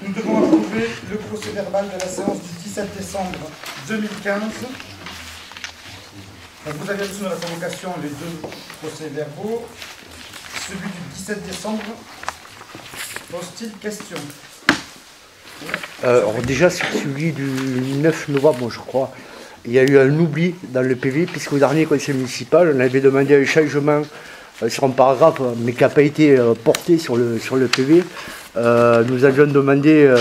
Nous devons approuver le procès verbal de la séance du 17 décembre 2015. Donc vous avez reçu dans la convocation les deux procès-verbaux. Celui du 17 décembre pose-t-il question? Alors déjà, sur celui du 9 novembre, je crois, il y a eu un oubli dans le PV, puisqu'au dernier conseil municipal, on avait demandé un changement sur un paragraphe, mais qui n'a pas été porté sur le PV. Nous avions demandé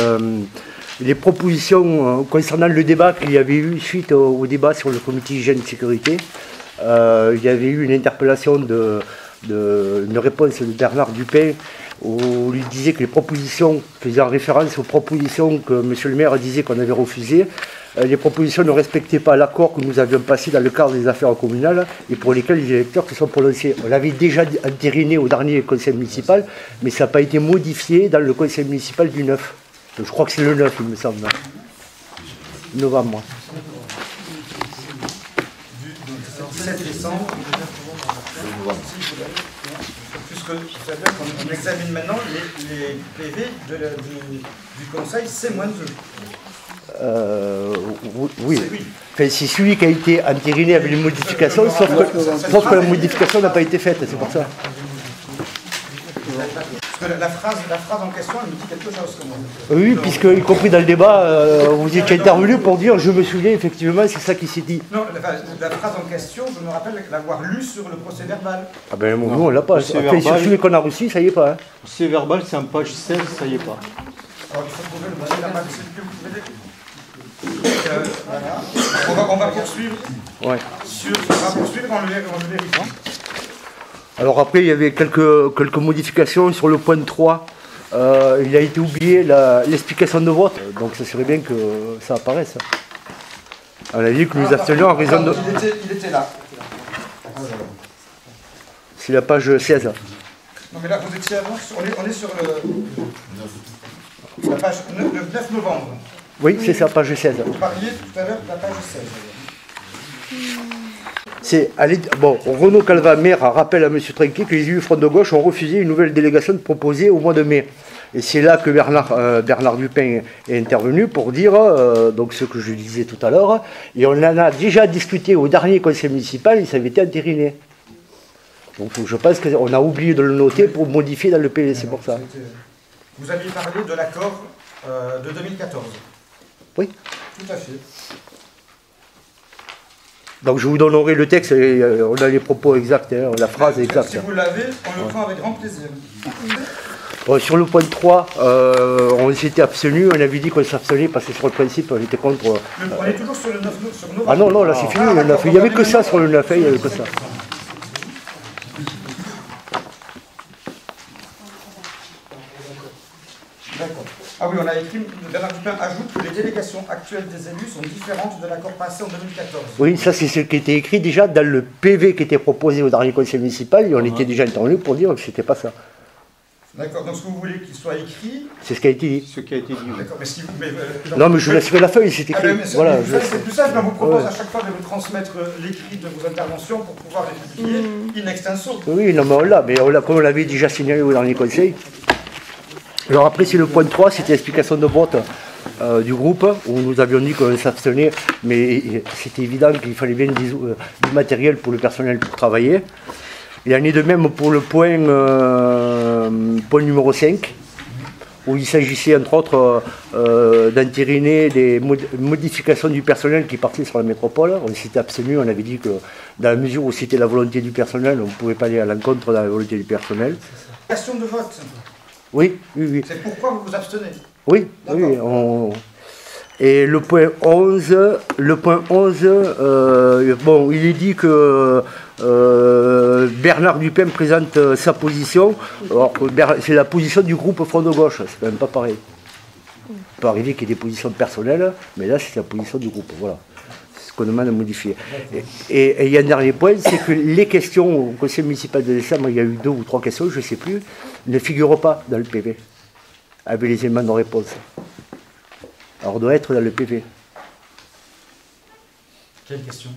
les propositions concernant le débat qu'il y avait eu suite au débat sur le comité hygiène et sécurité. Il y avait eu une interpellation une réponse de Bernard Dupin où on lui disait que les propositions, faisant référence aux propositions que M. le maire disait qu'on avait refusées, les propositions ne respectaient pas l'accord que nous avions passé dans le cadre des affaires communales et pour lesquelles les électeurs se sont prononcés. On l'avait déjà entériné au dernier conseil municipal, mais ça n'a pas été modifié dans le conseil municipal du 9. Donc, je crois que c'est le 9, il me semble. Novembre. Du 17 décembre. Puisque vous savez qu'on examine maintenant les PV du conseil, c'est moins 2. Oui. Enfin, c'est celui qui a été entériné avec les modifications, sauf que la modification n'a pas été faite, c'est pour ça. Parce que la phrase en question, elle me dit quelque chose. Oui, puisque, y compris dans le débat, vous étiez intervenu pour dire, je me souviens, effectivement, c'est ça qui s'est dit. Non, la phrase en question, je me rappelle l'avoir lue sur le procès verbal. Ah ben, nous, on l'a pas. Enfin, sur celui qu'on a reçu, ça y est pas. Hein. Le procès verbal, c'est en page 16, ça y est pas. Alors, il faut trouver le procès verbal, c'est le que vous pouvez. Voilà. On va poursuivre. Ouais. On va poursuivre en le vérifiant. Alors après, il y avait quelques modifications sur le point 3. Il a été oublié l'explication de vote, donc ça serait bien que ça apparaisse. On a dit que nous abstenions en raison de... Il était là. C'est la page 16. Non mais là, vous étiez avant, on est sur la page le 9 novembre. Oui, c'est ça, page 16. Vous parliez tout à l'heure de la page 16. Bon, Renaud Calva, maire, rappelle à M. Trinquet que les élus Front de Gauche ont refusé une nouvelle délégation proposée au mois de mai. Et c'est là que Bernard Dupin est intervenu pour dire donc ce que je disais tout à l'heure. Et on en a déjà discuté au dernier conseil municipal et ça avait été entériné. Donc je pense qu'on a oublié de le noter pour modifier dans le PV, c'est pour ça. Vous aviez parlé de l'accord de 2014. Oui. Tout à fait. Donc je vous donnerai le texte, et on a les propos exacts, hein, la phrase exacte. Si vous l'avez, on le prend avec grand plaisir. Sur le point 3, on s'était abstenu, on avait dit qu'on s'abstenait parce que sur le principe on était contre... On est toujours sur le 9 novembre. Ah non, là c'est fini, le 9. Il n'y avait que ça sur le 9, il n'y avait que ça. D'accord. Ah oui, on a écrit, Bernard Dupin ajoute que les délégations actuelles des élus sont différentes de l'accord passé en 2014. Oui, ça c'est ce qui était écrit déjà dans le PV qui était proposé au dernier conseil municipal, et on était déjà entendu pour dire que c'était pas ça. D'accord, donc ce que vous voulez qu'il soit écrit... C'est ce qui a été dit. Ce qui a été dit. D'accord, mais si vous... Non, mais je laisserai la feuille, c'est écrit. Voilà, c'est plus simple, on vous propose à chaque fois de vous transmettre l'écrit de vos interventions pour pouvoir les publier in extenso. Oui, non, mais on l'a, comme on l'avait déjà signalé au dernier conseil. Alors après, c'est le point 3, c'était l'explication de vote du groupe, où nous avions dit qu'on s'abstenait, mais c'était évident qu'il fallait bien du matériel pour le personnel pour travailler. Il en est de même pour le point numéro 5, où il s'agissait entre autres d'entériner des modifications du personnel qui partait sur la métropole. On s'était abstenu, on avait dit que dans la mesure où c'était la volonté du personnel, on ne pouvait pas aller à l'encontre de la volonté du personnel. Question de vote. Oui. C'est pourquoi vous vous abstenez? Oui. Et le point 11, bon, il est dit que Bernard Dupin présente sa position. Alors, c'est la position du groupe Front de Gauche, c'est quand même pas pareil. Il peut arriver qu'il y ait des positions personnelles, mais là c'est la position du groupe, voilà. C'est ce qu'on demande à modifier. Et il y a un dernier point, c'est que les questions au conseil municipal de décembre, il y a eu 2 ou 3 questions, je ne sais plus, ne figurent pas dans le PV, avec les éléments de réponse. Alors on doit être dans le PV. Quelle question?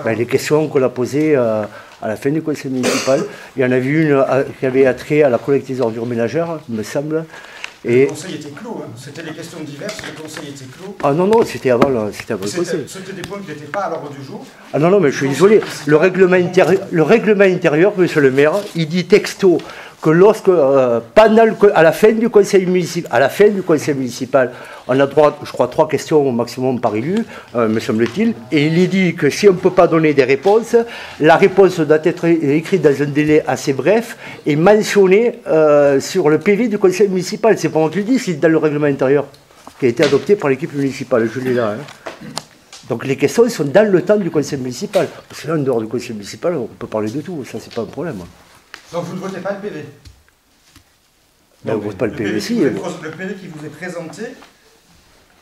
Les questions qu'on a posées à la fin du conseil municipal. Il y en avait une qui avait attrait à la collecte des ordures ménagères, il me semble. Le conseil était clos, hein. C'était les questions diverses, le conseil était clos. Ah non, non, c'était avant le conseil. C'était des points qui n'étaient pas à l'ordre du jour. Ah non, non, mais je suis désolé. Le règlement intérieur, monsieur le maire, il dit texto que lorsque, à la fin du conseil municipal, on a droit, je crois, 3 questions au maximum par élu, me semble-t-il, et il est dit que si on ne peut pas donner des réponses, la réponse doit être écrite dans un délai assez bref et mentionnée sur le PV du conseil municipal. C'est pas moi qui le dis, c'est dans le règlement intérieur qui a été adopté par l'équipe municipale. Je l'ai là. Hein. Donc les questions sont dans le temps du conseil municipal. Parce que là, en dehors du conseil municipal, on peut parler de tout, ça c'est pas un problème. Donc vous ne votez pas le PV? Ben, on ne vote pas le PV, si. Le PV qui vous est présenté,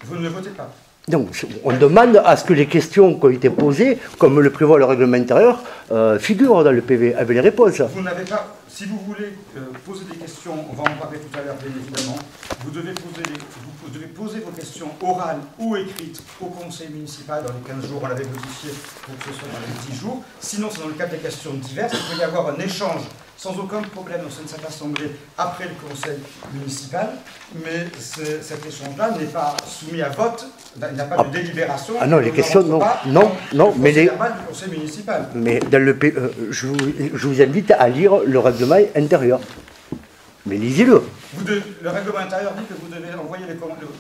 vous ne le votez pas? Donc on demande à ce que les questions qui ont été posées, comme le prévoit le règlement intérieur, figurent dans le PV avec les réponses. Vous n'avez pas, si vous voulez poser des questions, on va en parler tout à l'heure bien évidemment, vous devez poser vos questions orales ou écrites au conseil municipal dans les 15 jours, on l'avait modifié pour que ce soit dans les 10 jours. Sinon, c'est dans le cadre des questions diverses, il peut y avoir un échange sans aucun problème au sein de cette assemblée après le conseil municipal, mais cet échange-là n'est pas soumis à vote, il n'y a pas de délibération. Ah non, les questions, non, non, mais les... du conseil municipal. Mais dans le je vous invite à lire le règlement intérieur. Mais lisez-le. Le règlement intérieur dit que vous devez envoyer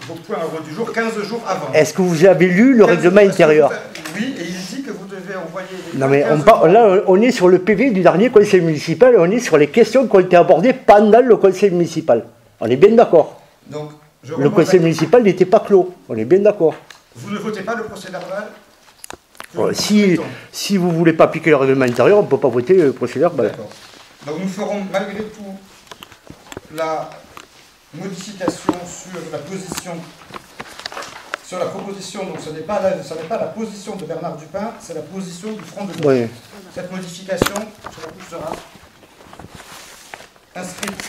vos points à l'ordre du jour 15 jours avant. Est-ce que vous avez lu le règlement intérieur? Oui, et il dit que vous devez envoyer les non mais là, on est sur le PV du dernier conseil municipal, on est sur les questions qui ont été abordées pendant le conseil municipal. On est bien d'accord. Donc, le conseil municipal n'était pas clos, on est bien d'accord. Vous ne votez pas le procès verbal? Si vous ne voulez pas appliquer le règlement intérieur, on ne peut pas voter le procès verbal. D'accord. Donc nous ferons malgré tout la modification sur la proposition, donc ce n'est pas la position de Bernard Dupin, c'est la position du Front de gauche. Oui. Cette modification, sera inscrite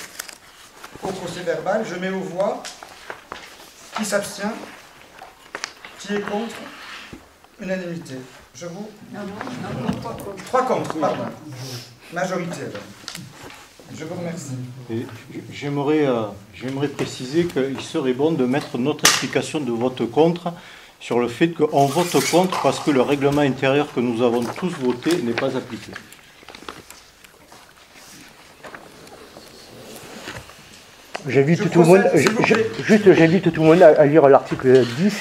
au procès verbal. Je mets aux voix qui s'abstient, qui est contre, unanimité. Je vous... Non, 3 contre, pardon. Majorité, alors. Je vous remercie. J'aimerais préciser qu'il serait bon de mettre notre explication de vote contre sur le fait qu'on vote contre parce que le règlement intérieur que nous avons tous voté n'est pas appliqué. J'invite tout le monde à lire l'article 10